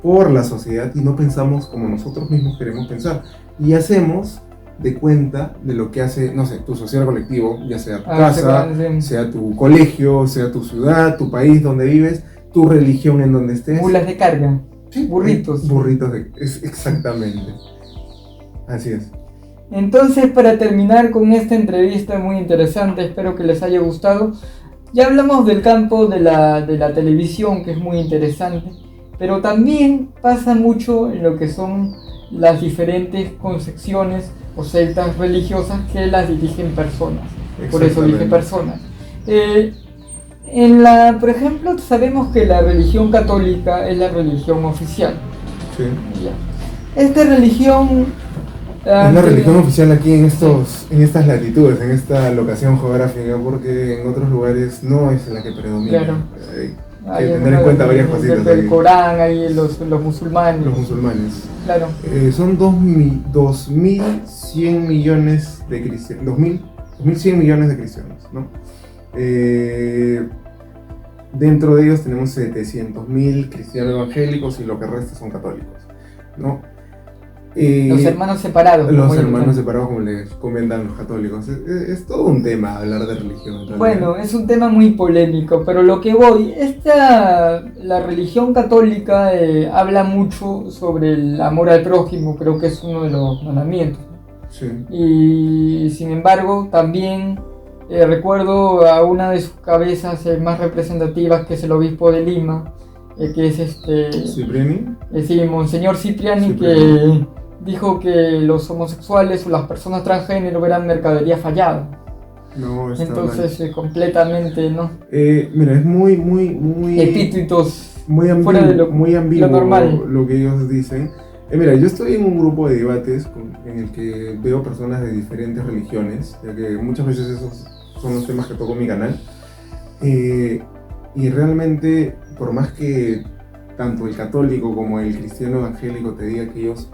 Speaker 2: por la sociedad y no pensamos como nosotros mismos queremos pensar. Y hacemos de cuenta de lo que hace, no sé, tu social colectivo, ya sea tu casa, sea tu colegio, sea tu ciudad, tu país donde vives, tu religión en donde estés.
Speaker 1: Mulas de carga, sí, burritos.
Speaker 2: Exactamente. Así es.
Speaker 1: Entonces, para terminar con esta entrevista muy interesante, espero que les haya gustado. Ya hablamos del campo de la televisión, que es muy interesante, pero también pasa mucho en lo que son las diferentes concepciones o sectas religiosas que las dirigen personas. Por eso dije personas. Por ejemplo, sabemos que la religión católica es la religión oficial.
Speaker 2: Sí.
Speaker 1: Esta religión
Speaker 2: es la religión oficial aquí en estas latitudes, en esta locación geográfica, porque en otros lugares no es la que predomina. Claro. Hay que tener en cuenta varias cositas.
Speaker 1: El Corán, ahí los musulmanes.
Speaker 2: Los musulmanes.
Speaker 1: Claro.
Speaker 2: Son 2.100 millones de cristianos. 2.100 millones de cristianos, ¿no? dentro de ellos tenemos 700.000 cristianos evangélicos y lo que resta son católicos, ¿no?
Speaker 1: Los hermanos separados.
Speaker 2: Los hermanos separados, como les comentan los católicos. Es todo un tema hablar de religión.
Speaker 1: Bueno, es un tema muy polémico, pero lo que voy, la religión católica habla mucho sobre el amor al prójimo, creo que es uno de los mandamientos.
Speaker 2: Sí.
Speaker 1: Y sin embargo, también recuerdo a una de sus cabezas más representativas, que es el obispo de Lima, que es
Speaker 2: ¿Cipriani?
Speaker 1: Sí, Monseñor Cipriani, que dijo que los homosexuales o las personas transgénero eran mercadería fallada.
Speaker 2: No, está
Speaker 1: entonces
Speaker 2: mal.
Speaker 1: Completamente, ¿no?
Speaker 2: Mira, es muy
Speaker 1: epítetos
Speaker 2: muy ambiguo,
Speaker 1: fuera de
Speaker 2: muy ambiguo
Speaker 1: lo normal.
Speaker 2: Lo que ellos dicen. Mira, yo estoy en un grupo de debates en el que veo personas de diferentes religiones, ya que muchas veces esos son los temas que toco en mi canal. Y realmente, por más que tanto el católico como el cristiano evangélico te diga que ellos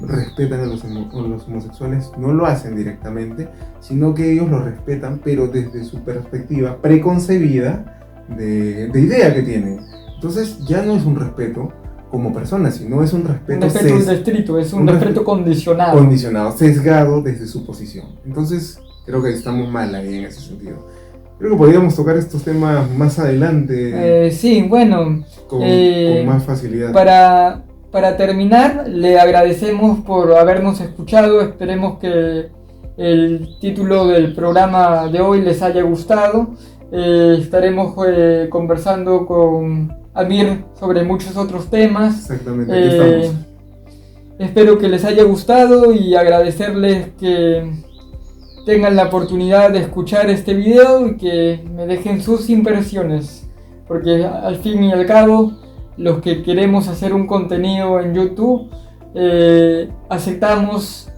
Speaker 2: respetan a los homosexuales, no lo hacen directamente, sino que ellos lo respetan, pero desde su perspectiva preconcebida de idea que tienen. Entonces ya no es un respeto como persona, sino es un respeto
Speaker 1: restricto, es un respeto condicionado,
Speaker 2: sesgado desde su posición. Entonces creo que estamos mal ahí en ese sentido. Creo que podríamos tocar estos temas más adelante.
Speaker 1: Sí, bueno,
Speaker 2: con más facilidad.
Speaker 1: Para terminar, le agradecemos por habernos escuchado. Esperemos que el título del programa de hoy les haya gustado. Estaremos conversando con Amir sobre muchos otros temas.
Speaker 2: Exactamente, aquí estamos.
Speaker 1: Espero que les haya gustado y agradecerles que tengan la oportunidad de escuchar este video y que me dejen sus impresiones, porque al fin y al cabo, los que queremos hacer un contenido en YouTube, aceptamos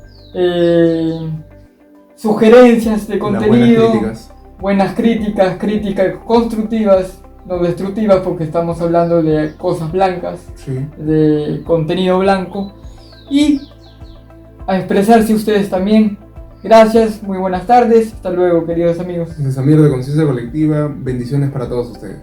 Speaker 1: sugerencias de contenido, buenas críticas constructivas, no destructivas, porque estamos hablando de cosas blancas,
Speaker 2: sí,
Speaker 1: de contenido blanco, y a expresarse ustedes también. Gracias, muy buenas tardes, hasta luego, queridos amigos.
Speaker 2: Desde Samir de Conciencia Colectiva, bendiciones para todos ustedes.